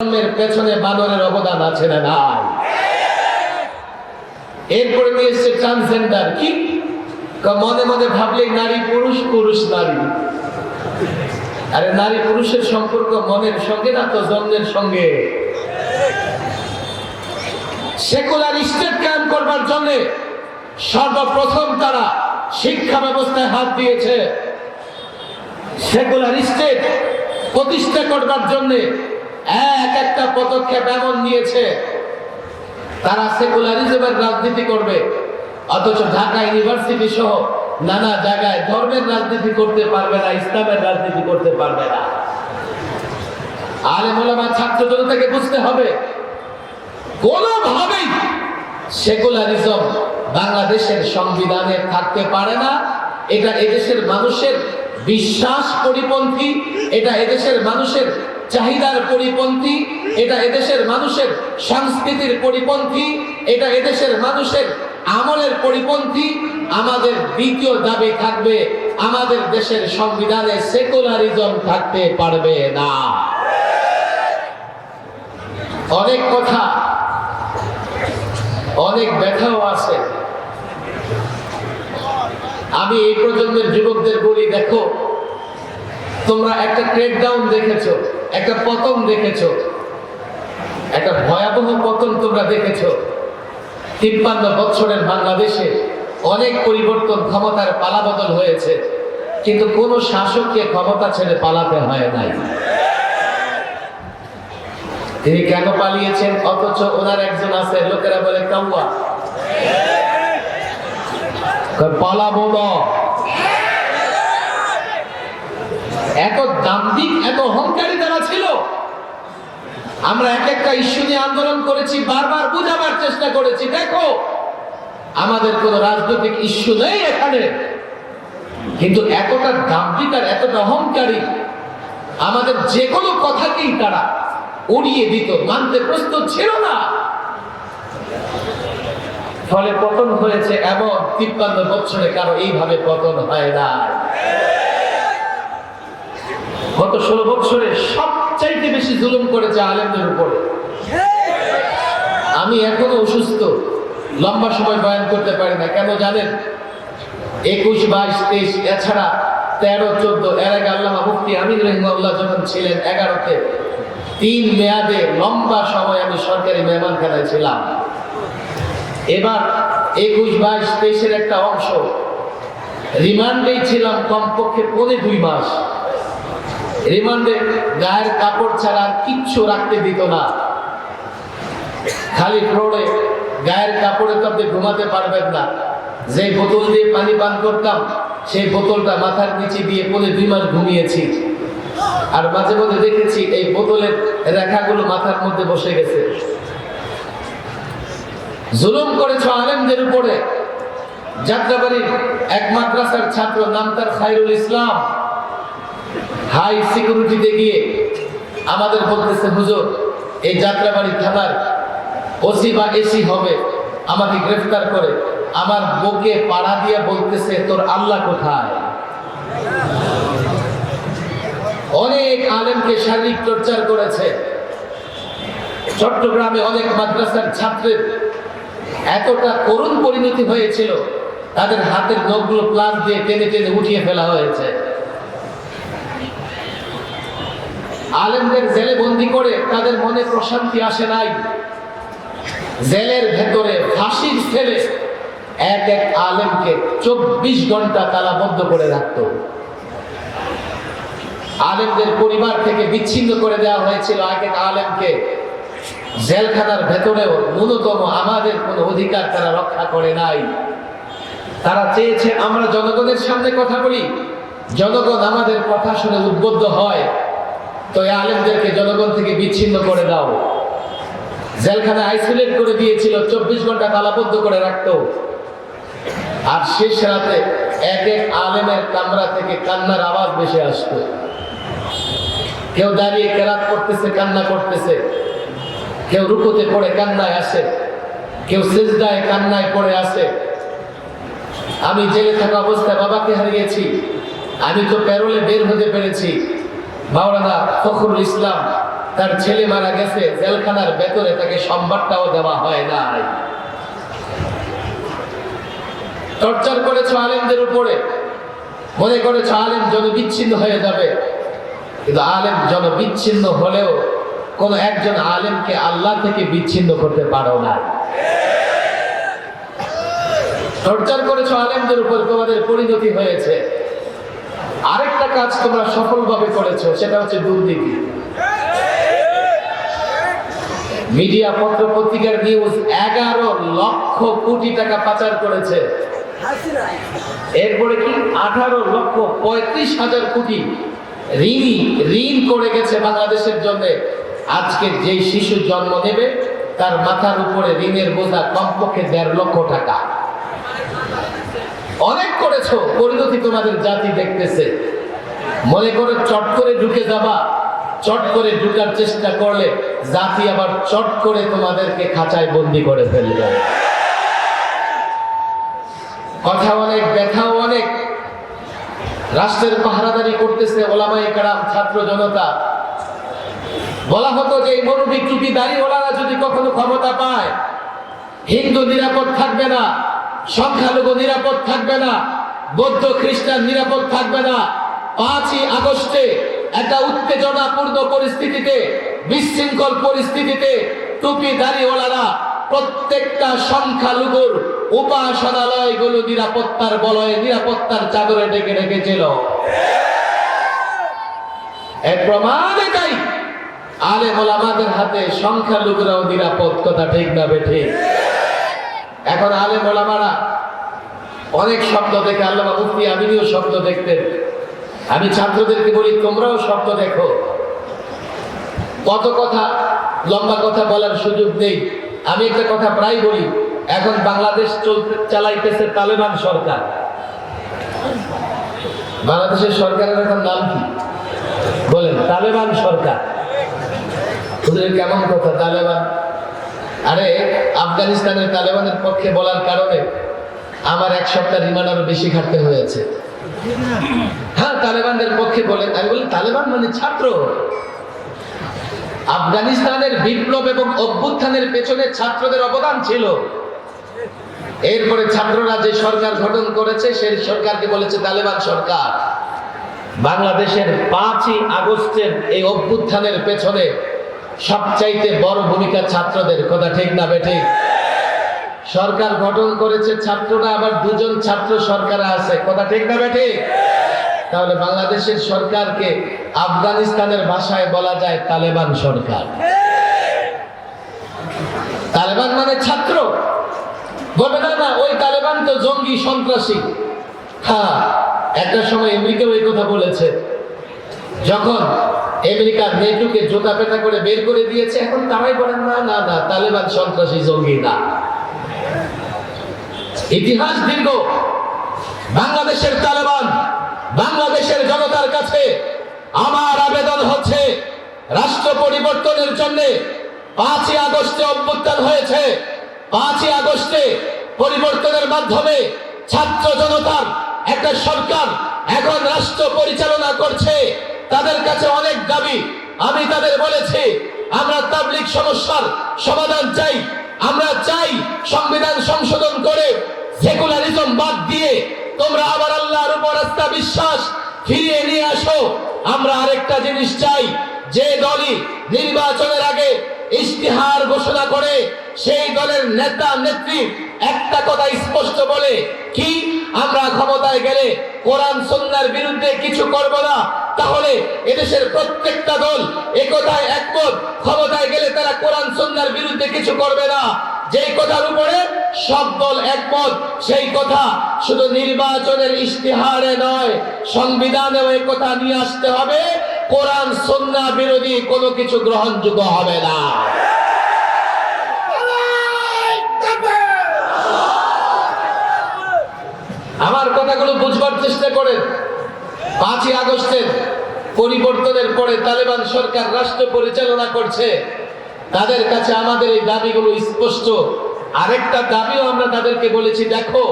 জন্মের পেছনে বানরের অবদান আছে না নাই? এরপরে নিয়ে এসছে ট্রান্সজেন্ডার। কি মনে মনে ভাবলেই নারী পুরুষ, পুরুষ নারী। আরে নারী পুরুষের সম্পর্ক মনের সঙ্গে না তো জন্মের সঙ্গে। সেকুলার স্টেট কায়েম করবার জন্য সর্বপ্রথম তারা শিক্ষা ব্যবস্থায় হাত দিয়েছে। সেকুলার স্টেট প্রতিষ্ঠা করবার জন্য একটা পদক্ষেপ এমন নিয়েছে, তারা সেকুলারিজমের রাজনীতি করবে, অথচ ঢাকা ইউনিভার্সিটি সহ নানা জায়গায় ধর্মের রাজনীতি করতে পারবে না, ইসলামের রাজনীতি করতে পারবে না। আলেম ওলামা ছাত্র জনতাকে বুঝতে হবে, কোনোভাবেই সেকুলারিজম বাংলাদেশের সংবিধানে থাকতে পারে না। এটা এদেশের মানুষের বিশ্বাস পরিপন্থী, এটা এদেশের মানুষের চাহিদার পরিপন্থী, এটা এদেশের মানুষের সংস্কৃতির পরিপন্থী, এটা এদেশের মানুষের আমলের পরিপন্থী। আমাদের দ্বিতীয় দাবি থাকবে, আমাদের দেশের সংবিধানে সেকুলারিজম থাকতে পারবে না। অনেক কথা, অনেক ব্যথাও আছে। আমি এই প্রজন্মের যুবকদের বলি, দেখো তোমরা একটা ক্র্যাকডাউন দেখেছো, একটা পতন দেখেছো, একটা ভয়াবহ পতন তোমরা দেখেছো। 53 বছরের বাংলাদেশে অনেক পরিবর্তন, ক্ষমতার পালাবদল হয়েছে, কিন্তু কোন শাসককে ক্ষমতা ছেড়ে পালাতে হয় নাই। তিনি কেন পালিয়েছেন? অথচ ওনার একজন আছে, লোকেরা বলে কাউয়া, পালাবো না। এত দাম্ভিক, এত অহংকারী তারা ছিল। আমরা একটা ইস্যু নিয়ে আন্দোলন করেছি, বারবার বুঝাবার চেষ্টা করেছি, দেখো আমাদের কোন রাজনৈতিক ইস্যু নেই এখানে, কিন্তু এতটা দাম্ভিক আর এতটা অহংকারী, আমাদের যে কোনো কথাকেই তারা উড়িয়ে দিত, মানতে প্রস্তুত ছিল না। ফলে পতন হয়েছে। এবং 53 বছরে কারো এইভাবে পতন হয় না। গত 16 বছরে সবচাইতে বেশি জুলুম করেছে আলেমদের উপরে। আমি এখনো অসুস্থ, লম্বা সময় বয়ান করতে পারি না। কেন জানেন? 21, 22, 23, এছাড়া 13, 14, এর আগে আল্লামা মুফতি আমিন রহিমাহুল্লাহ যখন ছিলেন 11তে, 3 মেয়াদে লম্বা সময় আমি সরকারি মেহমানখানায় ছিলাম। এবার 21, 22, 23-এর একটা অংশ রিমান্ডেই ছিলাম, কমপক্ষে 2.5 মাস। রিমান্ডে গায়ের কাপড় ছাড়া কিচ্ছু রাখতে দিত না, খালি ফ্লোরে। গায়ের কাপড়ে তো আপনি ঘুমাতে পারবেন না। যে বোতল দিয়ে পানি পান করতাম, সেই বোতলটা মাথার নিচে দিয়ে 2.5 মাস ঘুমিয়েছি। আর মাঝে মধ্যে দেখেছি এই বোতলের রেখাগুলো মাথার মধ্যে বসে গেছে। জুলুম করেছ আলেমদের উপরে। যাত্রাবাড়ির এক মাদ্রাসার ছাত্র, নাম তার খায়রুল ইসলাম, হাই সিকিউরিটিতে গিয়ে আমাদের বলতেছে, হুজুর এই যাত্রাবাড়ি থানার ওসি বা এসি হবে, আমাকে গ্রেফতার করে আমার বুকে পাড়া দিয়ে বলতেছে, তোর আল্লাহ কোথায়? অনেক আলেমকে শারীরিক টর্চার করেছে। চট্টগ্রামে অনেক মাদ্রাসার ছাত্রের এতটা করুণ পরিণতি হয়েছিল, তাদের হাতের নখগুলো প্লাস দিয়ে টেনে টেনে উঠিয়ে ফেলা হয়েছে। আলেমদের জেলে বন্দি করে তাদের মনে প্রশান্তি আসে নাই। জেলের ভেতরে ফাঁসির ছেলে এক আলেমকে 24 ঘন্টা তালাবদ্ধ করে রাখত। আলেমদের পরিবার থেকে বিচ্ছিন্ন করে দেওয়া হয়েছিল এক আলেমকে। জেলখানার ভেতরেও ন্যূনতম আমাদের কোনো অধিকার তারা রক্ষা করে নাই। তারা চেয়েছে আমরা জনগণের সামনে কথা বলি, জনগণ আমাদের কথা শুনে উদ্বুদ্ধ হয়, তো এই আলেমদেরকে জনগণ থেকে বিচ্ছিন্ন করে দাও। জেলখানা আইসোলেট করে দিয়েছিল, 24 ঘন্টা তালাবদ্ধ করে রাখতো। আর শেষ রাতে এক আলেমের কামরা থেকে কান্নার আওয়াজ ভেসে আসতো। কেউ দাঁড়িয়ে কেরাত করতেছে, কান্না করতেছে, কেউ রুকুতে পড়ে কান্নায় আসে, কেউ সিজদায় কান্নায় পড়ে আসে। আমি জেলে থাকা অবস্থায় বাবাকে হারিয়েছি, আমি তো প্যারোলে বের হতে পেরেছি। মাওলানা ফখরুল ইসলাম তার ছেলে মারা গেছে, জেলখানার ভেতরে তাকে সংবাদটাও দেওয়া হয় নাই। টর্চার করেছ আলেমদের উপরে, মনে করেছ আলেম জনবিচ্ছিন্ন হয়ে যাবে, কিন্তু আলেম জনবিচ্ছিন্ন হলেও কোন একজন আলেমকে আল্লাহ থেকে বিচ্ছিন্ন করতে পারো না। টর্চার করেছ আলেমদের উপর, তোমাদের পরিণতি হয়েছে। আরেকটা কাজ তোমরা সফলভাবে করেছো, সেটা হচ্ছে দুর্নীতি। মিডিয়া, পত্র পত্রিকার নিউজ 11 লক্ষ কোটি টাকা পাচার করেছে। এরপরে কি 18,35,000 কোটি ঋণ করে গেছে বাংলাদেশের জন্য। আজকে যে শিশু জন্ম নেবে তার মাথার উপরে ঋণের বোঝা কমপক্ষে 1.5 লক্ষ টাকা। অনেক করেছো, পরিণতি তোমাদের জাতি দেখতেছে। মনে করে চট করে ঢুকে যাবা, চট করে ঢুকার চেষ্টা করলে জাতি আবার চট করে তোমাদেরকে খাঁচায় বন্দি করে ফেলবে। কথা অনেক, ব্যথাও অনেক। রাষ্ট্রের পাহারাদারি করতেছে ওলামায়ে কেরাম, ছাত্র জনতা। বলা হতো যে এই মৌলবি টুপি দাড়িওয়ালারা যদি কখনো ক্ষমতা পায়, হিন্দু নিরাপদ থাকবে না, সংখ্যালঘু নিরাপদ থাকবে না, বৌদ্ধ খ্রিস্টান নিরাপদ থাকবে না। 5ই আগস্টে একটা উত্তেজনাপূর্ণ পরিস্থিতিতে, বিশৃঙ্খল পরিস্থিতিতে টুপি দাড়িওয়ালারা প্রত্যেকটা সংখ্যালঘুর উপাসনালয়গুলো নিরাপত্তার বলয়ে, নিরাপত্তার চাদরে ঢেকে রেখেছিল। এর প্রমাণ এটাই, আলেম ওলামাদের হাতে সংখ্যালঘুরাও নিরাপদ। কথা ঠিক না বেঠিক? এখন আলেম ওলামারা অনেক স্বপ্ন দেখে, আল্লামা মুফতি আমিনিও স্বপ্ন দেখতেন। আমি ছাত্রদেরকে বলি, তোমরাও স্বপ্ন দেখো। কত কথা, লম্বা কথা বলার সুযোগ নেই। আমি একটা কথা প্রায় বলি, এখন বাংলাদেশ চালাইতেছে তালেবান সরকার। বাংলাদেশের সরকারের এখন নাম কি বলেন? তালেবান সরকার। কেমন কথা তালেবান? আরে আফগানিস্তানের তালেবানের পক্ষে বলার কারণে আমার 1 সপ্তাহ রিমান্ড আরো বেশি খাটতে হয়েছে। হ্যাঁ, তালেবানদের পক্ষে বলেন। আমি বলি তালেবান মানে ছাত্র। আফগানিস্তানের বিপ্লব এবং অভ্যুত্থানের পেছনে ছাত্রদের অবদান ছিল। এরপরে ছাত্ররা যে সরকার গঠন করেছে সেই সরকারকে বলেছে তালেবান সরকার। বাংলাদেশের 5ই আগস্টের এই অভ্যুত্থানের পেছনে সবচাইতে বড় ভূমিকা ছাত্রদের। কথা ঠিক না বেঠিক? সরকার গঠন করেছে ছাত্ররা, আবার 2 জন ছাত্র সরকারে আছে। কথা ঠিক না বেঠিক? তাহলে বাংলাদেশের সরকারকে আফগানিস্তানের ভাষায় বলা যায় তালেবান সরকার। তালেবান মানে ছাত্র। বলবে না না, ওই তালেবান তো জঙ্গি, সন্ত্রাসী। হ্যাঁ, একটা সময় আমেরিকাও এই কথা বলেছে। যখন আমেরিকার নেটুকে জোতা পেটা করে বের করে দিয়েছে, এখন তারাই বলেন না না না, তালেবান সন্ত্রাসী, জঙ্গি না। ইতিহাস দীর্ঘ। বাংলাদেশের তালেবান বাংলাদেশের জনতার কাছে আমার আবেদন হচ্ছে, রাষ্ট্র পরিবর্তনের জন্য 5ই আগস্টে অভ্যুত্থান হয়েছে। 5ই আগস্টে পরিবর্তনের মাধ্যমে ছাত্র জনতার একটা সরকার এখন রাষ্ট্র পরিচালনা করছে। তাদের কাছে অনেক দাবি। আমি তাদের বলেছি, আমরা তাবলীগ সমস্যার সমাধান চাই। আমরা চাই সংবিধান সংশোধন করে সেকুলারিজম বাদ দিয়ে তোমরা আবার আল্লাহর উপর আস্থা বিশ্বাস ফিরিয়ে নিয়ে আসো। আমরা আরেকটা জিনিস চাই, যে দলই নির্বাচনের আগে ইশতিহার ঘোষণা করে সেই দলের নেতা নেত্রী একটা কথা স্পষ্ট বলে, কি আমরা ক্ষমতায় গেলে কোরআন সুন্নাহর বিরুদ্ধে কিছু করব না। তাহলে এদেশের প্রত্যেকটা দল একথায় একমত, ক্ষমতায় গেলে তারা কোরআন সুন্নাহর বিরুদ্ধে কিছু করবে না। যেই কথার উপরে সব দল একমত, সেই কথা শুধু নির্বাচনের ইশতিহারে নয়, সংবিধানেও এই কথা নিয়ে আসতে হবে। কোরআন সুন্নাহ বিরোধী কোনো কিছু গ্রহণযোগ্য হবে না। আমার কথাগুলো বুঝবার চেষ্টা করেন। 5ই আগস্টের পরিবর্তনের পরে তালেবান সরকার রাষ্ট্র পরিচালনা করছে। তাদের কাছে আমাদের এই দাবিগুলো স্পষ্ট। আরেকটা দাবিও আমরা তাদেরকে বলেছি, দেখো,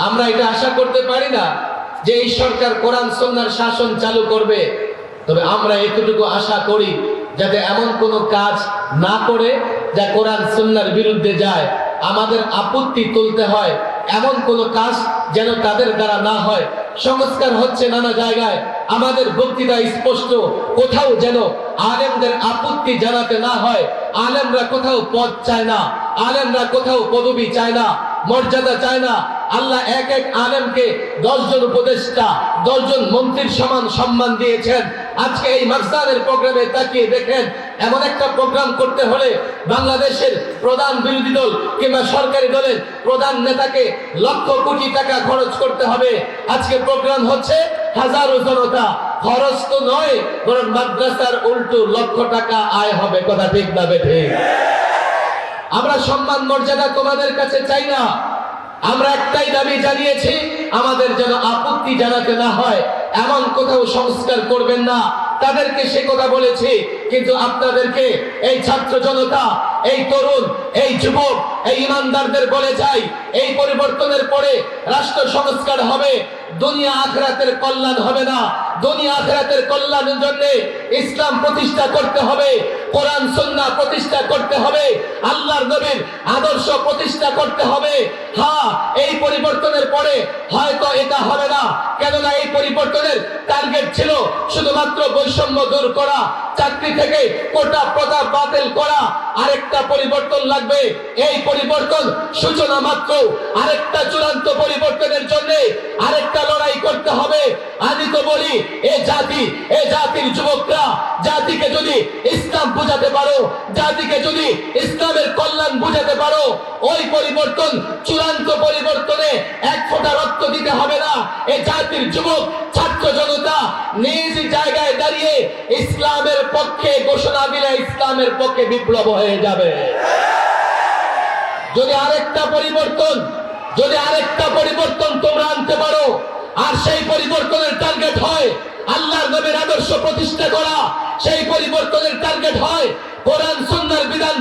আমরা এটা আশা করতে পারি না যে এই সরকার কোরআন সুন্নাহর শাসন চালু করবে, তবে আমরা এতটুকু আশা করি যাতে এমন কোনো কাজ না করে যা কোরআন সুন্নাহর বিরুদ্ধে যায়। আমাদের আপত্তি তুলতে হয় এমন কোনো কাজ যেন তাদের দ্বারা না হয়। সংস্কার হচ্ছে নানা জায়গায়, আমাদের বক্তৃতা স্পষ্ট, কোথাও যেন আলেমদের আপত্তি জানাতে না হয়। আলেমরা কোথাও পদ চায় না, আলেমরা কোথাও পদবি চায় না, মর্যাদা চায় না। আল্লাহ এক এক আলেমকে 10 জন উপদেষ্টা, 10 জন মন্ত্রীর সমান সম্মান দিয়েছেন। আজকে এই মাকসাদের প্রোগ্রামে তাকিয়ে দেখেন, এমন একটা প্রোগ্রাম করতে হলে বাংলাদেশের প্রধান বিরোধী দল কিংবা সরকারি দলের প্রধান নেতাকে লক্ষ কোটি টাকা খরচ করতে হবে। আজকে প্রোগ্রাম হচ্ছে হাজারো জনতা, খরচ তো নয়, বরং মাদ্রাসার উল্টো লক্ষ টাকা আয় হবে। কথা ঠিক না বেঠে? আমরা সম্মান মর্যাদা তোমাদের কাছে চাই না, আমরা একটাই দাবি জানিয়েছি, আমাদের যেন আপত্তি জানাতে না হয়, এমন কোথাও সংস্কার করবেন না। তাদেরকে সে কথা বলেছি, কিন্তু আপনাদেরকে এই ছাত্র জনতা, এই তরুণ, এই যুবক, এই ইমানদারদের বলে যাই, এই পরিবর্তনের পরে রাষ্ট্র সংস্কার হবে, দুনিয়া আখিরাতের কল্যাণ হবে না। দুনিয়া আখিরাতের কল্যাণের জন্য ইসলাম প্রতিষ্ঠা করতে হবে, কোরআন সুন্নাহ প্রতিষ্ঠা করতে হবে, আল্লাহর নবীর আদর্শ প্রতিষ্ঠা করতে হবে। হ্যাঁ, এই পরিবর্তনের পরে হয়তো এটা হবে না, কেননা এই পরিবর্তনের টার্গেট ছিল শুধুমাত্র বৈষম্য দূর করা, চাকরি থেকে কোটা প্রথা বাতিল করা। আরেকটা পরিবর্তন লাগবে, এই পরিবর্তন সূচনা মাত্র, আরেকটা চূড়ান্ত পরিবর্তনের জন্য আরেকটা লড়াই করতে হবে। আমি তো বলি, এ জাতির যুবকরা জাতিকে যদি ইসলাম বুঝাতে পারো, জাতিকে যদি ইসলামের কল্যাণ বুঝাতে পারো, ওই পরিবর্তন চূড়ান্ত পরিবর্তনে এক ফোঁটা রক্ত দিতে হবে না। এই জাতির যুবক ছাত্র জনতা নিজ জায়গায় দাঁড়িয়ে ইসলামের পক্ষে ঘোষণা দিলে ইসলামের পক্ষে বিপ্লব হয়ে যাবে। যদি আরেকটা পরিবর্তন তোমরা আনতে পারো, আর সেই পরিবর্তনের টার্গেট হয় আল্লাহর নবীর আদর্শ প্রতিষ্ঠা করা, সেই পরিবর্তনের টার্গেট হয় কোরআন সুন্নাহর বিধান